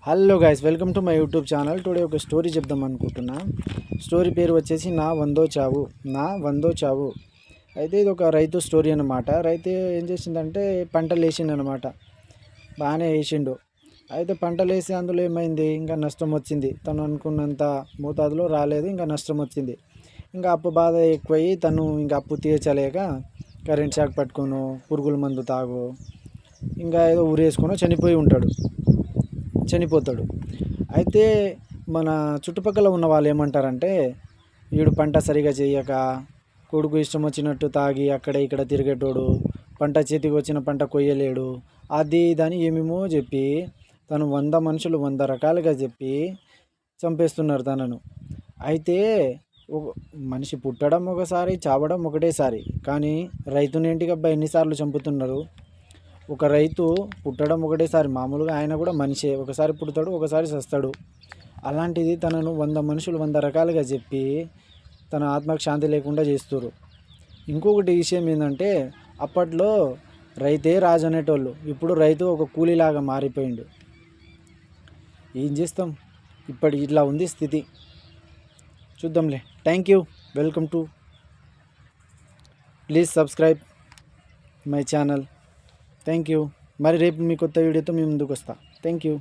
Hello guys, welcome to my YouTube channel. Today ఒక story చెప్దాం అనుకుంటున్నా. స్టోరీ పేరు వచ్చేసి నా వందో చావు. అయితే ఇది ఒక రైతు స్టోరీ అన్నమాట. రైతు ఏం చేసిందంటే పంటలు వేసిండనమాట. బాగానే వేసిండు. అయితే పంటలు వేసి అందులో ఏమైంది, ఇంకా నష్టం వచ్చింది. తను అనుకున్నంత మోతాదులో రాలేదు, ఇంకా నష్టం వచ్చింది. ఇంకా అప్పు బాధ ఎక్కువయ్యి తను ఇంకా అప్పు తీర్చలేక కరెంట్ షాక్ పట్టుకోను, పురుగుల మందు తాగు, ఇంకా ఏదో ఊరేసుకొని చనిపోతాడు. అయితే మన చుట్టుపక్కల ఉన్న వాళ్ళు ఏమంటారంటే, వీడు పంట సరిగా చేయక, కొడుకు ఇష్టం వచ్చినట్టు తాగి అక్కడ ఇక్కడ తిరిగేటోడు, పంట చేతికి వచ్చిన పంట కొయ్యలేడు, అది ఇదని ఏమేమో చెప్పి తను 100 మనుషులు 100 రకాలుగా చెప్పి చంపేస్తున్నారు తనను. అయితే మనిషి పుట్టడం ఒకసారి, చావడం ఒకటేసారి. కానీ రైతునేంటికబ్బా ఎన్నిసార్లు చంపుతున్నారు? ఒక రైతు పుట్టడం ఒకటేసారి. మామూలుగా ఆయన కూడా మనిషే, ఒకసారి పుడతాడు, ఒకసారి చస్తాడు. అలాంటిది తనను 100 మనుషులు 100 రకాలుగా చెప్పి తన ఆత్మకు శాంతి లేకుండా చేస్తారు. ఇంకొకటి విషయం ఏంటంటే, అప్పట్లో రైతే రాజు అనేటోళ్ళు. ఇప్పుడు రైతు ఒక కూలీలాగా మారిపోయిండు. ఏం చేస్తాం, ఇప్పటి ఇట్లా ఉంది స్థితి. చూద్దాంలే. Thank you. Welcome to, please subscribe my channel. Thank you. మరి రేపు మీ కొత్త వీడియోతో మీ ముందుకు వస్తా. Thank you.